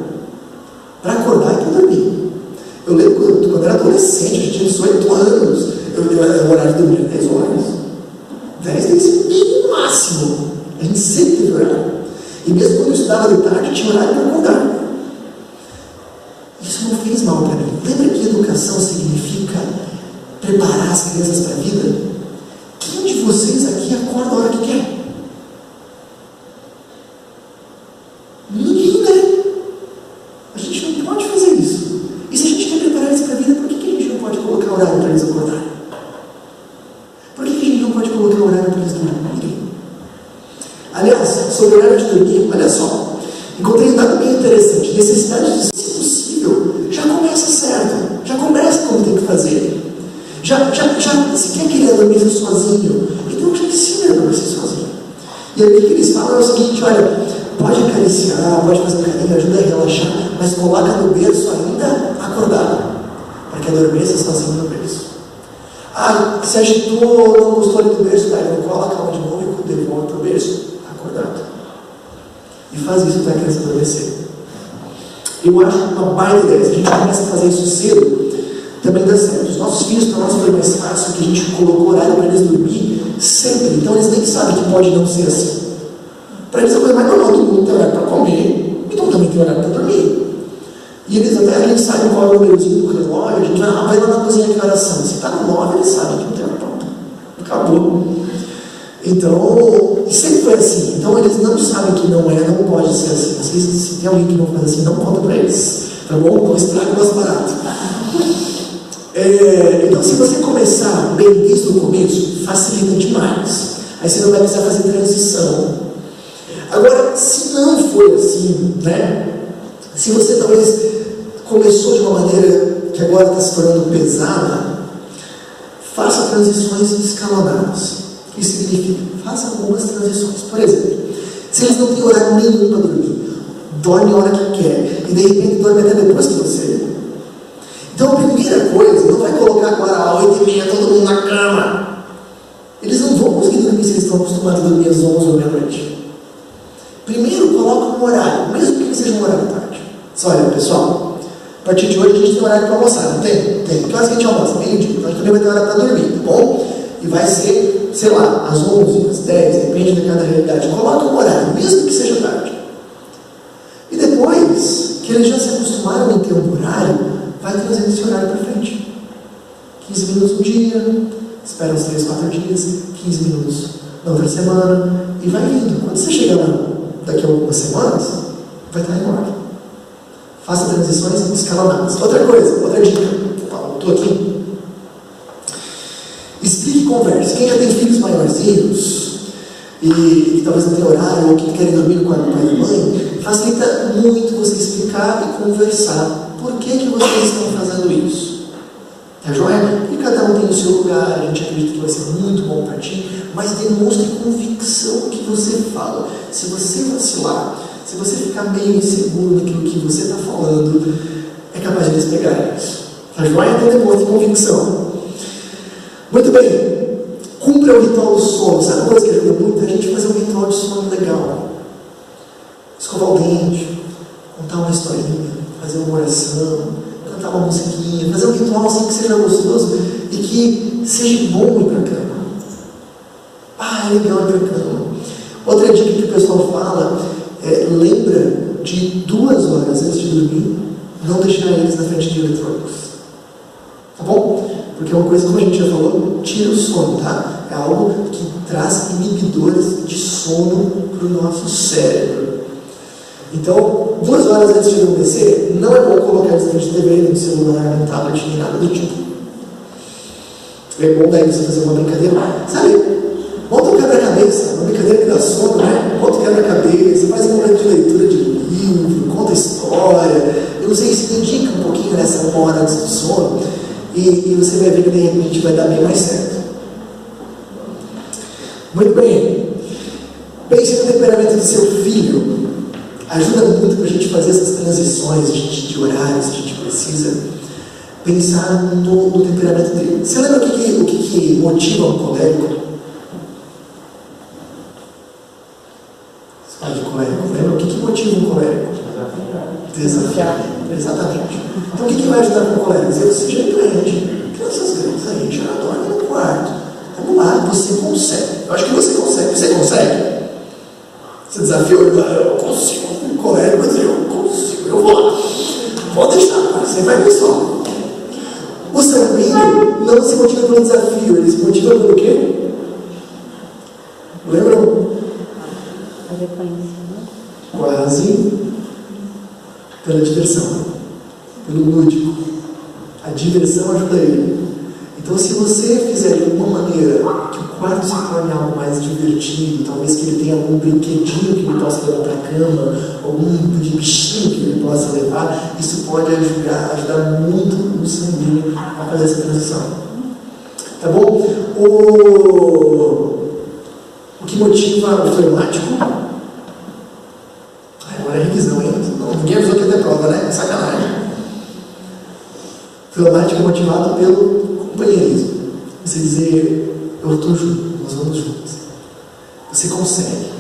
A: Eu lembro quando eu era adolescente, a gente tinha 18 anos, o horário de dormir era 10 horas. 10 no máximo. A gente sempre teve horário. E mesmo quando eu estudava de tarde, tinha horário para acordar. Isso não fez mal para mim. Lembra que educação significa preparar as crianças para a vida? Quem de vocês aqui acorda a hora que quer? Ninguém, né? A gente não pode fazer isso. E se a gente quer preparar eles para a vida, por que a gente não pode colocar horário para eles acordarem? Por que a gente não pode colocar horário para eles dormirem? Aliás, sobre o horário de dormir, olha só, encontrei um dado bem interessante. Necessidade de, se possível, já começa certo, já começa como tem que fazer. Se quer que ele adormeça sozinho, então já ensina a adormecer sozinho. E aí o que eles falam é o seguinte: olha, pode acariciar, pode fazer um carinho, ajuda a relaxar, mas coloca no berço ainda acordado, para que adormeça sozinho no berço. Ah, se agitou, não gostou ali do berço, daí não cola, calma de novo e devolve para o berço, acordado. E faz isso para a criança adormecer. Eu acho uma baita ideia. Se a gente começa a fazer isso cedo, também dá certo. Os nossos filhos, para nós foi mais fácil, que a gente colocou horário para eles dormir sempre. Então eles nem sabem que pode não ser assim. Para eles é a coisa mais normal do mundo, tem horário para comer, então também tem horário para dormir. E eles até, a gente sabe qual é o númerozinho do relógio, a gente vai lá na cozinha que horas são. Se está no 9, eles sabem que não tem hora, pronto. Acabou. Então, sempre foi assim. Então eles não sabem que não pode ser assim. Às vezes, se tem alguém que não faz assim, não conta para eles. Tá bom? Não estraga o nosso barato. Então, se você começar bem desde o começo, facilita demais. Aí você não vai precisar fazer transição. Agora, se não for assim, né? Se você talvez começou de uma maneira que agora está se tornando pesada, faça transições escalonadas. Isso significa, faça algumas transições. Por exemplo, se eles não têm horário nenhum para dormir, dorme a hora que quer, e de repente dorme até depois que você. Então a primeira coisa, não vai colocar agora às 8h30 todo mundo na cama. Eles não vão conseguir dormir se eles estão acostumados a dormir às 11 ou meia-noite. Primeiro, coloca um horário, mesmo que seja um horário tarde. Só olha, pessoal, a partir de hoje a gente tem horário para almoçar, não tem? Tem. Que horas que a gente almoça? Meio-dia. Então a gente também vai ter horário para dormir, tá bom? E vai ser, sei lá, às 11, às 10, depende de cada realidade. Coloca um horário, mesmo que seja tarde. E depois, que eles já se acostumaram a ter um horário, vai trazendo esse horário para frente. 15 minutos no dia, espera uns 3, 4 dias, 15 minutos na outra semana, e vai indo. Quando você chegar lá, daqui a algumas semanas, vai estar em ordem. Faça transições escalonadas. Outra coisa, outra dica. Estou aqui. Explique e converse. Quem já tem filhos maiorzinhos e que talvez não tenha horário ou que querem dormir no quarto do pai e da mãe, facilita muito você explicar e conversar. Por que vocês estão fazendo isso? Tá joia? E cada um tem o seu lugar, a gente acredita que vai ser muito bom para ti, mas demonstre convicção que você fala. Se você vacilar, se você ficar meio inseguro naquilo que você está falando, é capaz de eles pegarem isso. Tá joia? Então demonstre convicção. Muito bem. Cumpra o ritual do sono. Sabe uma coisa que ajuda muito? A gente fazer um ritual de sono legal. Escovar o dente, contar uma historinha, fazer uma oração, cantar uma musiquinha, fazer um ritual assim que seja gostoso e que seja bom ir para a cama. Ah, é legal ir para a cama. Outra dica que o pessoal fala é: lembra de 2 horas antes de dormir, não deixar eles na frente de eletrônicos. Tá bom? Porque é uma coisa, como a gente já falou, tira o sono, tá? É algo que traz inibidores de sono para o nosso cérebro. Então, 2 horas antes de adormecer, não é bom colocar eles na frente de TV, no celular, no tablet, nem nada do tipo. É bom daí você fazer uma brincadeira. Sabe? Monta um quebra-cabeça, uma brincadeira que dá sono, né? Monta um quebra-cabeça, faz um momento de leitura de livro, conta história. Eu não sei, se dedica um pouquinho nessa 1 hora antes do sono. E você vai ver que de repente vai dar bem mais certo. Muito bem. Pense no temperamento do seu filho. Ajuda muito para a gente fazer essas transições de horários. A gente precisa pensar no temperamento dele. Você lembra o que motiva um colérico? Você fala de colérico. Lembra o que motiva um colérico? Desafiar. Exatamente. Então o que vai ajudar com o colérico? Dizer, você já é grande, crianças grandes aí, já dormem no quarto. Vamos lá, você consegue. Eu acho que você consegue. Você consegue? Você desafiou, eu consigo. O colérico vai dizer, eu consigo, eu vou lá. Pode deixar, você vai ver só. O sanguíneo não se motiva pelo desafio, ele se motiva pelo quê? Lembram? Quase pela diversão, pelo lúdico. A diversão ajuda ele. Então, se você fizer de alguma maneira que o quarto se torne algo mais divertido, talvez que ele tenha algum brinquedinho que ele possa levar para a cama, algum de bichinho que ele possa levar, isso pode ajudar muito o sanguíneo a fazer essa transição. Tá bom? O que motiva o fleumático? Agora é revisão, hein? Ninguém avisou que ia ter prova, né? Sacanagem. O fleumático é motivado pelo companheirismo. Você dizer, eu estou junto, nós vamos juntos. Você consegue.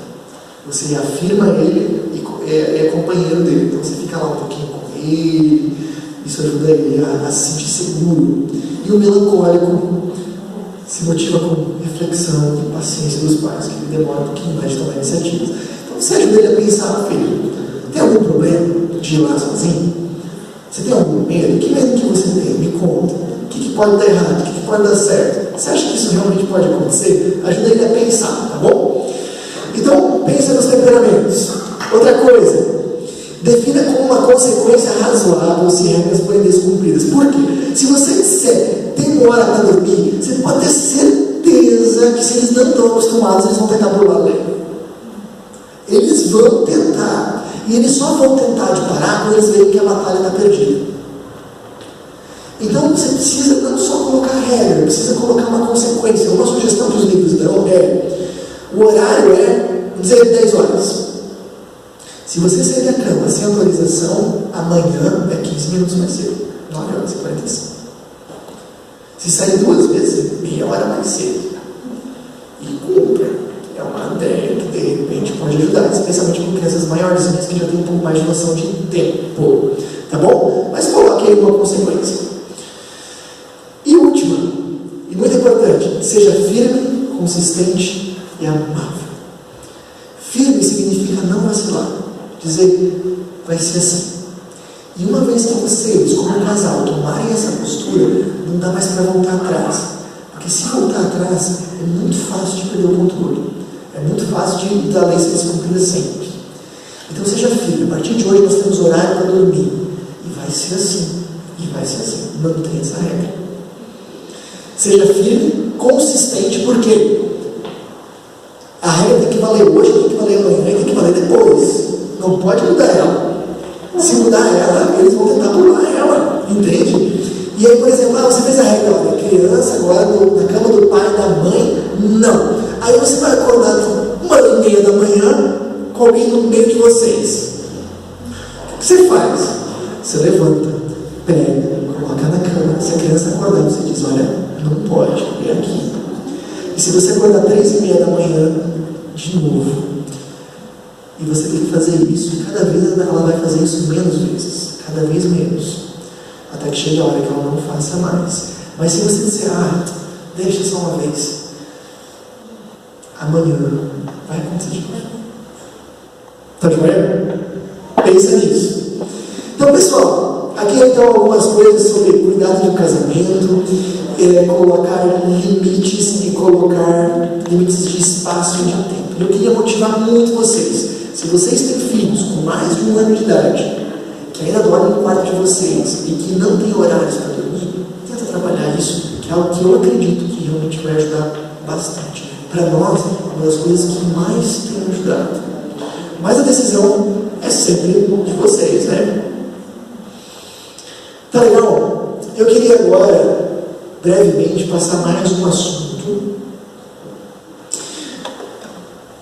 A: Você afirma ele e é companheiro dele. Então você fica lá um pouquinho com ele. Isso ajuda ele a se sentir seguro. E o melancólico se motiva com reflexão e paciência dos pais, que ele demora um pouquinho mais de tomar iniciativas. Então você ajuda ele a pensar, filho, tem algum problema de ir lá sozinho? Você tem algum medo? Que medo que você tem? Me conta. O que pode dar errado? O que pode dar certo? Você acha que isso realmente pode acontecer? Ajuda ele a pensar, tá bom? Então, pensa nos temperamentos. Outra coisa, defina como uma consequência razoável se regras forem descumpridas. Por quê? Se você disser, demora para dormir, você pode ter certeza que se eles não estão acostumados, eles vão tentar burlar a lei. Eles vão tentar. E eles só vão tentar de parar quando eles verem que a batalha está perdida. Então você precisa não só colocar regra, precisa colocar uma consequência. Uma sugestão que os livros dão o horário é dizer 10 horas. Se você sair da cama sem autorização, amanhã é 15 minutos mais cedo, 9 horas e 45. Se sair 2 vezes, meia hora mais cedo. E cumpra. É uma ideia que de repente pode ajudar, especialmente com crianças maiores que já têm um pouco mais de noção de tempo. Tá bom? Mas coloque aí uma consequência. E última, e muito importante, seja firme, consistente e amável. Firme significa não vacilar. Dizer, vai ser assim. E uma vez que vocês, como um casal, tomarem essa postura, não dá mais para voltar atrás. Porque se voltar atrás, é muito fácil de perder o controle. É muito fácil da lei ser descumprida sempre. Então seja firme. A partir de hoje nós temos horário para dormir. E vai ser assim. E vai ser assim. Mantenha essa regra. Seja firme, consistente, por quê? A regra tem que valer hoje, tem que valer amanhã, tem que valer depois. Não pode mudar ela. Se mudar ela, eles vão tentar pular ela. Entende? E aí, por exemplo, você fez a regra da criança, agora na cama do pai e da mãe, não. Aí você vai acordar 1h30 da manhã com alguém no meio de vocês. O que você faz? Você levanta, pega, coloca na cama. Se a criança acordar, você diz, olha, não pode, vem aqui. E se você acordar 3h30 da manhã, de novo, e você tem que fazer isso, e cada vez ela vai fazer isso menos vezes, cada vez menos. Até que chegue a hora que ela não faça mais. Mas se você disser, deixa só uma vez, amanhã vai acontecer de novo. Tá joia? Pensa nisso. Então, pessoal, aqui então algumas coisas sobre cuidado do casamento, colocar limites e colocar limites de espaço e de tempo. Eu queria motivar muito vocês. Se vocês têm filhos com mais de 1 ano de idade, que ainda dormem no quarto de vocês e que não tem horários para dormir, tenta trabalhar isso, que é algo que eu acredito que realmente vai ajudar bastante. Para nós, é uma das coisas que mais tem ajudado. Mas a decisão é sempre de vocês, né? Tá legal? Eu queria agora, brevemente, passar mais um assunto.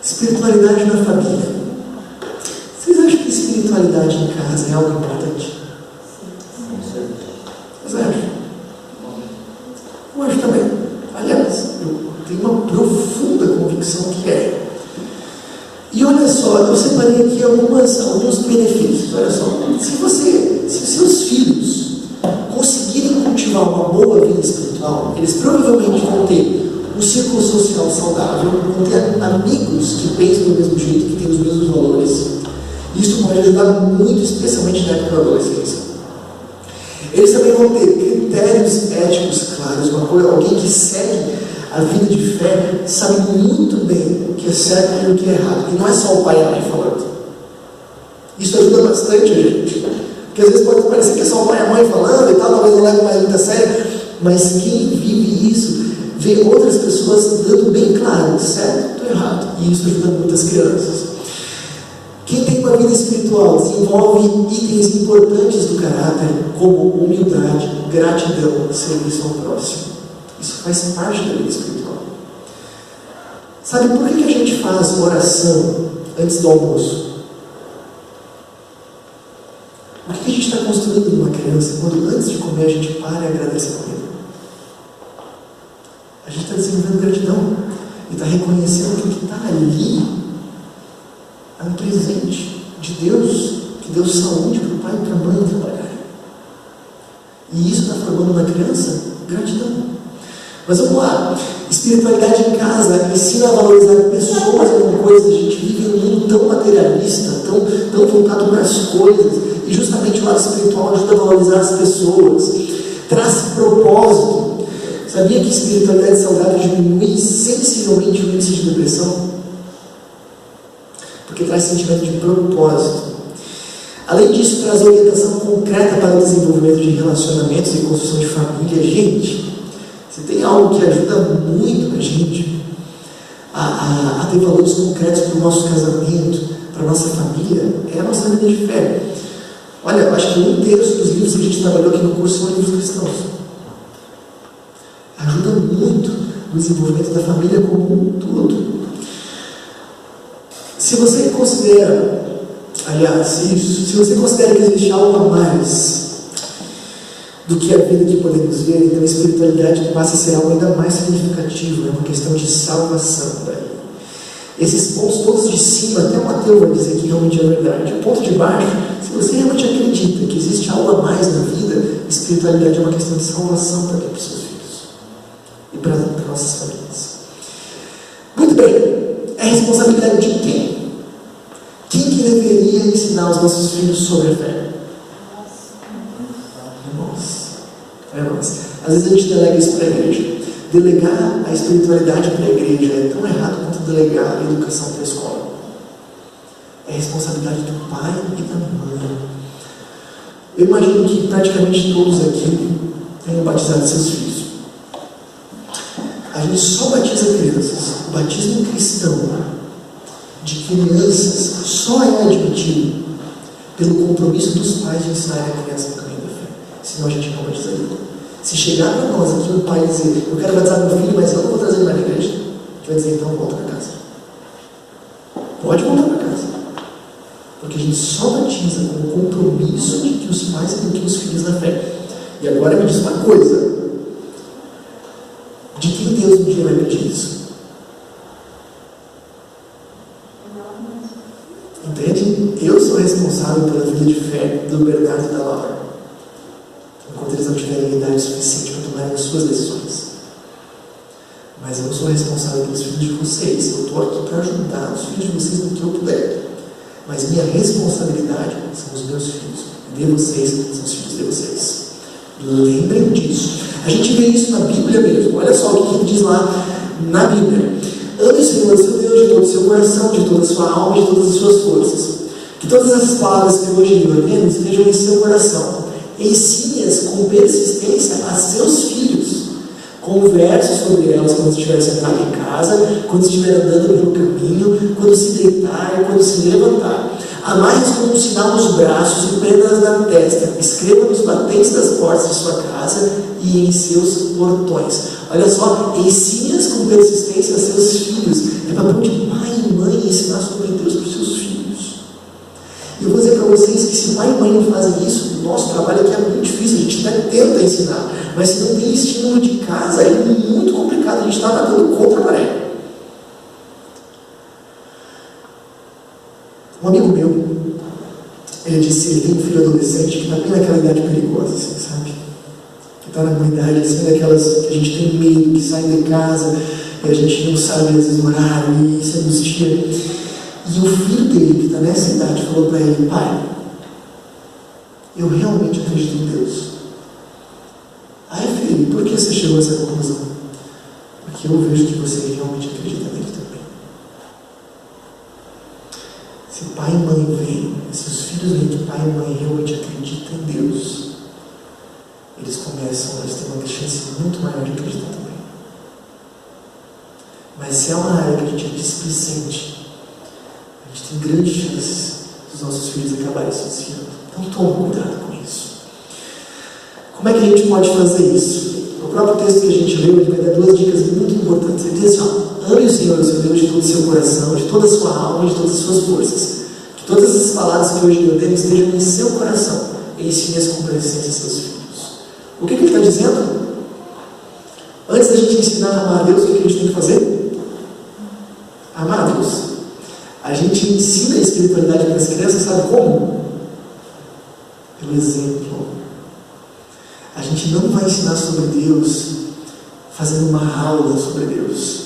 A: Espiritualidade na família. Vocês acham que espiritualidade em casa é algo importante? Vocês acham? Eu acho também. Aliás, eu tenho uma profunda convicção que é. E olha só, eu separei aqui alguns benefícios. Olha só, se o seu boa vida espiritual, eles provavelmente vão ter um círculo social saudável, vão ter amigos que pensam do mesmo jeito, que têm os mesmos valores. Isso pode ajudar muito, especialmente na época da adolescência. Eles também vão ter critérios éticos claros, alguém que segue a vida de fé, sabe muito bem o que é certo e o que é errado. E não é só o pai e a mãe falando. Isso ajuda bastante a gente. Porque às vezes pode parecer que é só o pai e a mãe falando e tal, talvez não leve mais muito a sério. Mas quem vive isso, vê outras pessoas dando bem claro, certo e errado. E isso ajuda muitas crianças. Quem tem uma vida espiritual desenvolve itens importantes do caráter, como humildade, gratidão, serviço ao próximo. Isso faz parte da vida espiritual. Sabe por que a gente faz oração antes do almoço? Por que a gente está construindo uma criança quando antes de comer a gente para e agradece a comida? A gente está desenvolvendo gratidão e está reconhecendo que o que está ali é um presente de Deus, que deu saúde para o pai e para a mãe trabalhar. E isso está formando na criança gratidão. Mas vamos lá, espiritualidade em casa ensina a valorizar pessoas e não coisas. A gente vive em um mundo tão materialista, tão voltado para as coisas, e justamente o lado espiritual ajuda a valorizar as pessoas, traz propósito. Sabia que espiritualidade saudável diminui sensivelmente o índice de depressão? Porque traz sentimento de propósito. Além disso, traz orientação concreta para o desenvolvimento de relacionamentos e construção de família. Gente, se tem algo que ajuda muito a gente a ter valores concretos para o nosso casamento, para a nossa família, é a nossa vida de fé. Olha, eu acho que 1/3 dos livros que a gente trabalhou aqui no curso são livros cristãos. Ajuda muito no desenvolvimento da família como um todo. Se você considera, se você considera que existe algo a mais do que a vida que podemos ver, então a espiritualidade passa a ser algo ainda mais significativo, é uma questão de salvação daí. Esses pontos todos de cima, até o Mateus vai dizer que realmente é verdade. O ponto de baixo, se você realmente acredita que existe algo a mais na vida, espiritualidade é uma questão de salvação para os seus filhos e para nossas famílias. Muito bem, é responsabilidade de quem? Quem que deveria ensinar os nossos filhos sobre a fé? É nós. Às vezes a gente delega isso para a igreja. Delegar a espiritualidade para a igreja é tão errado quanto delegar a educação para a escola. É responsabilidade do pai e da mãe. Eu imagino que praticamente todos aqui tenham batizado seus filhos. A gente só batiza crianças. O batismo cristão de crianças só é admitido pelo compromisso dos pais de ensinar a criança no caminho da fé. Senão a gente não batizaria. Se chegar para nós aqui um pai dizer, eu quero batizar meu filho, mas eu não vou trazer ele para a igreja, a gente vai dizer, então volta para casa. Pode voltar para casa. Porque a gente só batiza com o compromisso de que os pais eduquem os filhos na fé. E agora me diz uma coisa. De quem Deus um dia vai pedir isso? Entende? Eu sou responsável pela vida de fé do Bernardo e da Laura, enquanto eles não tiverem idade suficiente para tomarem as suas decisões. Mas eu não sou responsável pelos filhos de vocês. Eu estou aqui para ajudar os filhos de vocês no que eu puder. Mas minha responsabilidade são os meus filhos. De vocês são os filhos de vocês. Lembrem disso. A gente vê isso na Bíblia mesmo. Olha só o que ele diz lá na Bíblia. Ame o Senhor, seu Deus, de todo o seu coração, de toda a sua alma e de todas as suas forças. Que todas essas palavras que hoje lhe ordeno estejam em seu coração. Ensine-as com persistência a seus filhos. Converse sobre elas quando estiver sentado em casa, quando estiver andando pelo caminho, quando se deitar e quando se levantar. Amarre-as como um sinal nos braços e prenda-as na testa. Escreva nos batentes das portas de sua casa e em seus portões. Olha só, ensine-as com persistência a seus filhos. É papel de pai e mãe ensinar sobre Deus para os seus filhos. E eu vou dizer para vocês que se pai e mãe não fazem isso, o nosso trabalho aqui é muito difícil. A gente até tenta ensinar, mas se não tem estímulo de casa, é muito complicado. A gente está nadando contra a maré. Um amigo meu, ele disse que ele tem um filho adolescente que está bem naquela idade perigosa, assim, sabe? está na comunidade, assim, daquelas que a gente tem medo, que saem de casa e a gente não sabe às vezes o horário e isso angustia. E o filho dele, que está nessa idade, falou para ele: pai, eu realmente acredito em Deus. Aí, filho, por que você chegou a essa conclusão? Porque eu vejo que você realmente acredita nele também. Se pai e mãe veem, se os filhos veem que pai e mãe realmente acreditam em Deus, eles começam a ter uma chance muito maior de acreditar também. Mas se é uma área que a gente é displicente, a gente tem grandes chances dos nossos filhos acabarem se desviando. Então tome cuidado com isso. Como é que a gente pode fazer isso? O próprio texto que a gente leu, ele vai dar 2 dicas muito importantes. Ele diz assim: ame o Senhor, o seu Deus, de todo o seu coração, de toda a sua alma e de todas as suas forças. Que todas as palavras que hoje eu dei estejam em seu coração e ensine-as com consciência a seus filhos. O que ele está dizendo? Antes da gente ensinar a amar a Deus, o que a gente tem que fazer? Amar a Deus. A gente ensina a espiritualidade para as crianças, sabe como? Pelo exemplo. A gente não vai ensinar sobre Deus fazendo uma aula sobre Deus.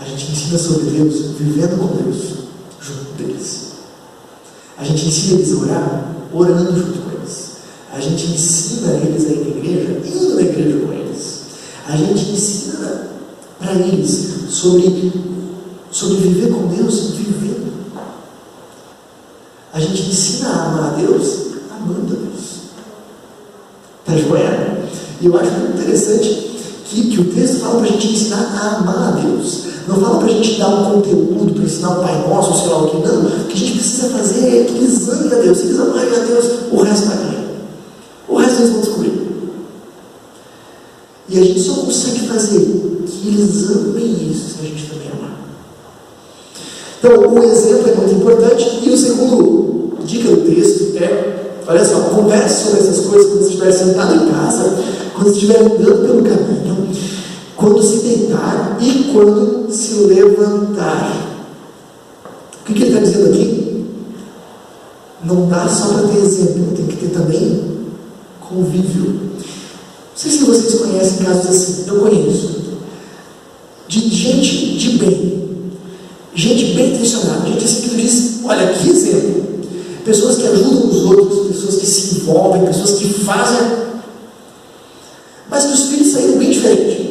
A: A gente ensina sobre Deus vivendo com Deus, junto deles. A gente ensina eles a orar, orando junto com eles. A gente ensina eles a ir na igreja, indo na igreja com eles. A gente ensina para eles sobre viver com Deus, vivendo. A gente ensina a amar a Deus, amando a Deus. Está joia? E eu acho muito interessante que o texto fala para a gente ensinar a amar a Deus. Não fala para a gente dar um conteúdo para ensinar o Pai Nosso, ou sei lá o que. Não. O que a gente precisa fazer é que eles amem a Deus. Se eles amarem a Deus, o resto vai vir. O resto eles vão descobrir. E a gente só consegue fazer que eles amem isso se a gente também amar. Então, o exemplo é muito importante. E o segundo dica do texto é: olha só, converse sobre essas coisas quando você estiver sentado em casa, quando você estiver andando pelo caminho, quando se deitar e quando se levantar. O que ele está dizendo aqui? Não dá só para ter exemplo, tem que ter também convívio. Não sei se vocês conhecem casos assim, eu conheço, de gente de bem, gente bem intencionada, gente assim que tu diz: olha, que exemplo. Pessoas que ajudam os outros, pessoas que se envolvem, pessoas que fazem, mas que os filhos saíram bem diferentes.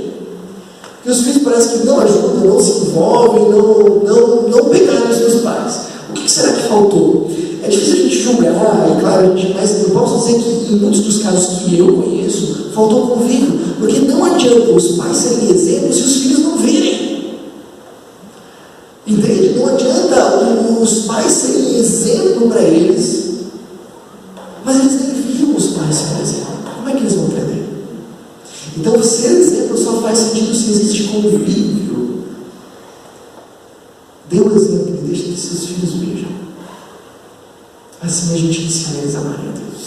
A: Que os filhos parecem que não ajudam, não se envolvem, não pegaram os seus pais. O que será que faltou? É difícil a gente julgar, é claro, mas eu posso dizer que em muitos dos casos que eu conheço, faltou convívio. Porque não adianta os pais serem exemplos se os filhos não virem. Entende? Não adianta os pais serem exemplo para eles, mas eles nem viam os pais serem exemplo. Como é que eles vão aprender? Então, ser exemplo só faz sentido se existe convívio. Dê um exemplo e deixe que seus filhos vejam. Assim a gente ensina eles a amarem a Deus.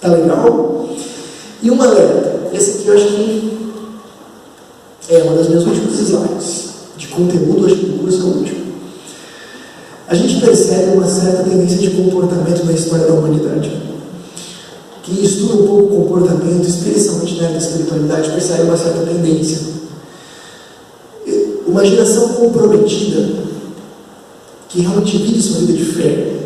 A: Tá legal? E um alerta. Esse aqui eu acho que é uma das minhas últimas slides de conteúdo, acho que do curso é o último. A gente percebe uma certa tendência de comportamento na história da humanidade. Quem estuda um pouco o comportamento, especialmente na área da espiritualidade, percebe uma certa tendência. Uma geração comprometida, que realmente vive sua vida de fé,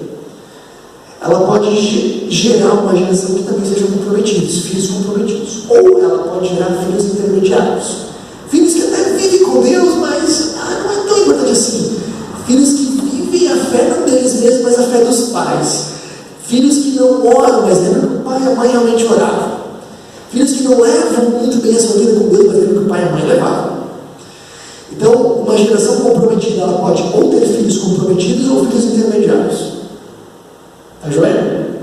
A: ela pode gerar uma geração que também seja comprometida, filhos comprometidos. Ou ela pode gerar filhos intermediários. Filhos que até vivem com Deus, mas não é tão importante assim. Filhos que vivem a fé não deles mesmos, mas a fé dos pais. Filhos que não oram, mas lembram que o pai e a mãe realmente oravam. Filhos que não levam muito bem a sua vida com Deus, mas lembram que o pai e a mãe levavam. Então, uma geração comprometida, ela pode ou ter filhos comprometidos ou filhos intermediários. Tá joia?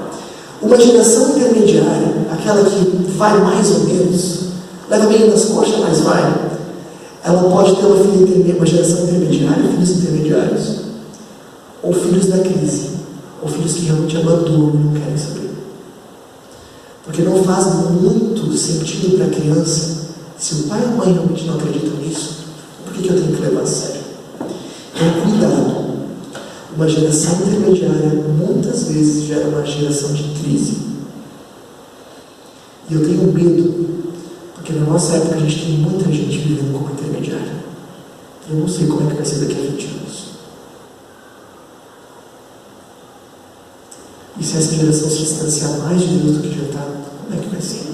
A: Uma geração intermediária, aquela que vai mais ou menos, leva meio nas coxas, mas vai, ela pode ter uma geração intermediária, filhos intermediários, ou filhos da crise, ou filhos que realmente abandonam e não querem saber. Porque não faz muito sentido para a criança, se o pai e a mãe realmente não acreditam nisso, por que eu tenho que levar a sério? Então, cuidado. Uma geração intermediária muitas vezes gera uma geração de crise. E eu tenho medo, porque na nossa época a gente tem muita gente vivendo como intermediário. Eu não sei como é que vai ser daqui a 20 anos. E se essa geração se distanciar mais de Deus do que já está, como é que vai ser?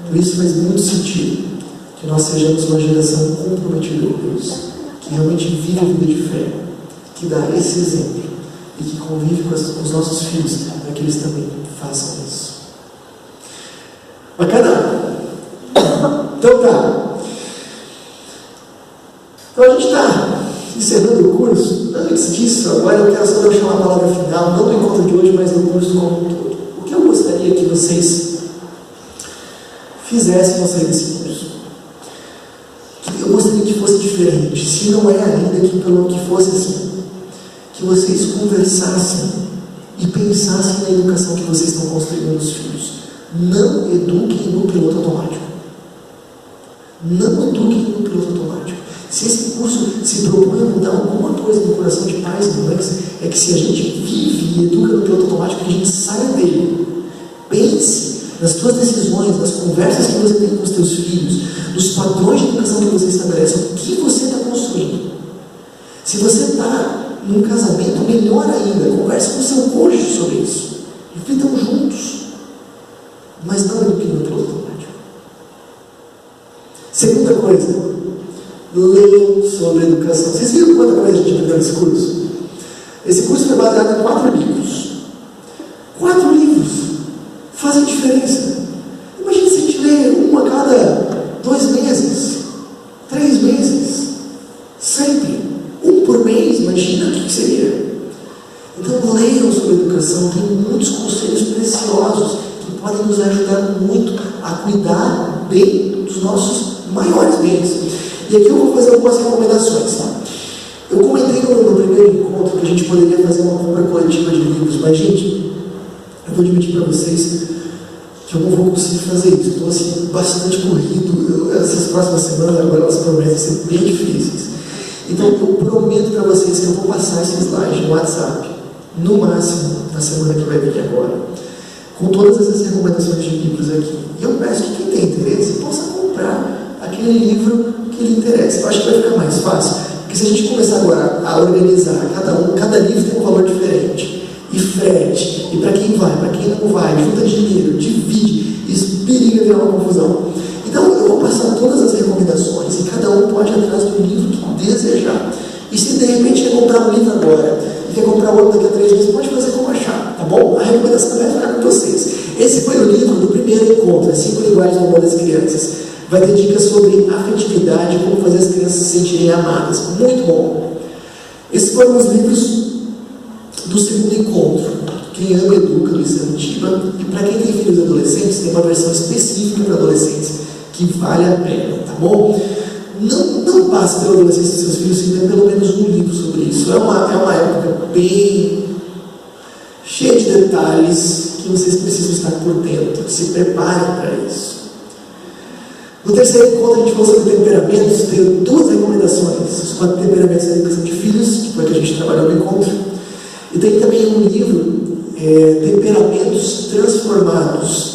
A: Por isso faz muito sentido que nós sejamos uma geração comprometida com Deus, que realmente vive a vida de fé, que dá esse exemplo e que convive com os nossos filhos, para que eles também façam isso. Bacana? Então tá. Então a gente está encerrando o curso. Antes disso, agora eu quero só deixar uma palavra final, não do encontro de hoje, mas do curso como um todo. O que eu gostaria que vocês fizessem ao sair desse curso? Eu gostaria que fosse diferente. Se não é ainda, que fosse assim. Que vocês conversassem e pensassem na educação que vocês estão construindo nos filhos. Não eduquem no piloto automático. Não eduquem no piloto automático. Se esse curso se propõe a mudar alguma coisa no coração de pais e mães, é que se a gente vive e educa no piloto automático, que a gente saia dele. Pense nas tuas decisões, nas conversas que você tem com os teus filhos, nos padrões de educação que você estabelece, o que você está construindo. Se você está num casamento, melhor ainda, converse com o seu cônjuge sobre isso. Reflitam juntos. Mas não eduquem no piloto automático. Segunda coisa, leiam sobre educação. Vocês viram quanta coisa a gente aprendeu nesse curso? Esse curso foi baseado em 4 livros. 4 livros fazem diferença. Imagina se a gente lê um a cada 2 meses, 3 meses, sempre. 1 por mês, imagina o que seria. Então leiam sobre educação, tem muitos conselhos preciosos que podem nos ajudar muito a cuidar bem dos nossos maiores bens. E aqui eu vou fazer algumas recomendações. Tá? Eu comentei no primeiro encontro que a gente poderia fazer uma compra coletiva de livros, mas, gente, eu vou admitir para vocês que eu não vou conseguir fazer isso. Estou assim, bastante corrido. Essas próximas semanas agora elas prometem ser bem difíceis. Então eu prometo para vocês que eu vou passar esse slide no WhatsApp, no máximo, na semana que vai vir agora, com todas essas recomendações de livros aqui. E eu peço que quem tem interesse possa comprar aquele livro que lhe interessa. Eu acho que vai ficar mais fácil, porque se a gente começar agora a organizar cada livro tem um valor diferente, e frete, e para quem vai, para quem não vai, junta dinheiro, divide, isso periga virar uma confusão. Então eu vou passar todas as recomendações e cada um pode ir atrás do livro que desejar. E se de repente quer comprar um livro agora e quer comprar outro daqui a 3 meses, pode fazer como achar, tá bom? A recomendação vai ficar com vocês. Esse foi o livro do primeiro encontro, 5 linguagens do amor das crianças. Vai ter dicas sobre afetividade, como fazer as crianças se sentirem amadas. Muito bom. Esses foram os livros do segundo encontro. Quem ama educa, Luiz Antiba. E para quem tem filhos adolescentes, tem uma versão específica para adolescentes que vale a pena, tá bom? Não passe pela adolescência dos seus filhos sem ter pelo menos um livro sobre isso. É uma época bem cheia de detalhes que vocês precisam estar por dentro. Se preparem para isso. No terceiro encontro a gente falou sobre temperamentos. Tenho 2 recomendações. Os 4 temperamentos da educação de filhos, que foi que a gente trabalhou no encontro. E tem também um livro, Temperamentos Transformados.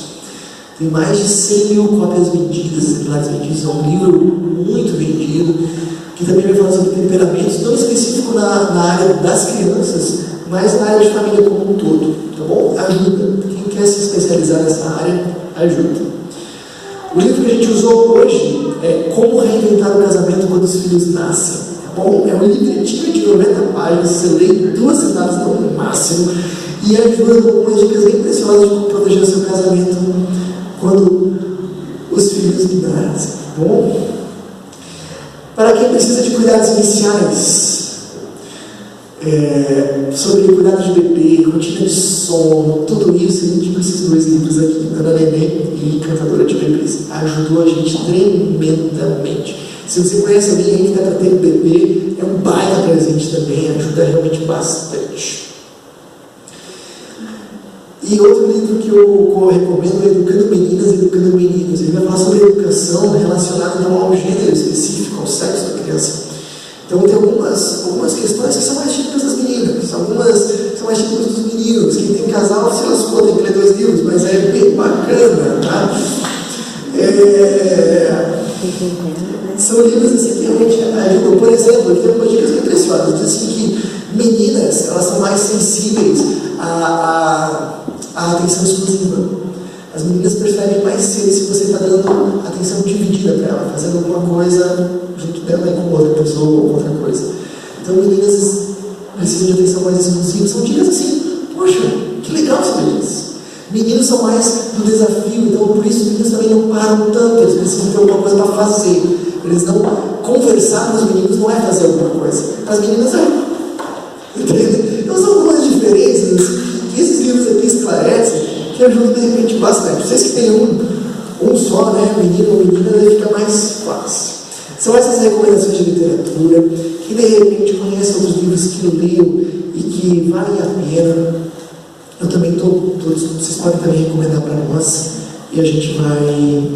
A: Tem mais de 100.000 cópias vendidas, exemplares vendidos. É um livro muito vendido, que também vai falar sobre temperamentos, não específico na área das crianças, mas na área de família como um todo. Tá bom? Ajuda. Quem quer se especializar nessa área, ajuda. O livro que a gente usou hoje é Como Reinventar o Casamento Quando os Filhos Nascem. Tá bom? É um livretinho de 90 páginas, você lê em 2 semanas no máximo, e ajuda com umas dicas bem preciosas de como proteger o seu casamento quando os filhos nascem, tá bom? Para quem precisa de cuidados iniciais, sobre cuidado de bebê, rotina de sono, tudo isso, a gente com esses 2 livros aqui, Ana Neném e Encantadora de Bebês, ajudou a gente tremendamente. Se você conhece alguém aí que está para ter bebê, é um baita presente também, ajuda realmente bastante. E outro livro que eu recomendo é Educando Meninas e Educando Meninos. Ele vai falar sobre educação relacionada não ao gênero específico, ao sexo da criança. Então tem algumas questões que são mais típicas das meninas, algumas são mais típicas dos meninos. Quem tem casal se lascou, tem que ler 2 livros, mas é bem bacana São livros assim, que realmente ajudam. Por exemplo, tem algumas dicas bem preciosas. Diz assim que meninas, elas são mais sensíveis à atenção exclusiva. As meninas percebem mais cedo se você está dando atenção dividida para ela, fazendo alguma coisa junto dela e com outra pessoa ou outra coisa. Então, meninas precisam de atenção mais exclusiva. São dicas assim, poxa, que legal saber disso. Meninos são mais do desafio, então por isso os meninos também não param tanto, eles precisam ter alguma coisa para fazer. Eles não conversar com os meninos não é fazer alguma coisa, as meninas é. Entende? Então são algumas diferenças que esses livros aqui esclarecem, que ajudam de repente bastante. Vocês que tem um só, né, menino ou menina, daí fica mais fácil. São essas recomendações de literatura, que de repente conhecem outros livros que eu leio e que valem a pena. Eu também vocês podem também recomendar para nós e a gente vai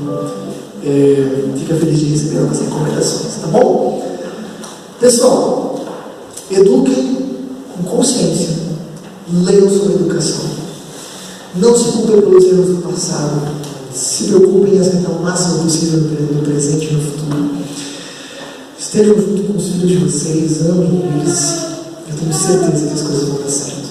A: fica feliz de receber algumas recomendações, tá bom? Pessoal, eduquem com consciência, leiam sobre educação, não se culpem pelos erros do passado, se preocupem em acertar o máximo possível no presente e no futuro. Estejam junto com os filhos de vocês, amem eles, eu tenho certeza que as coisas vão dar certo.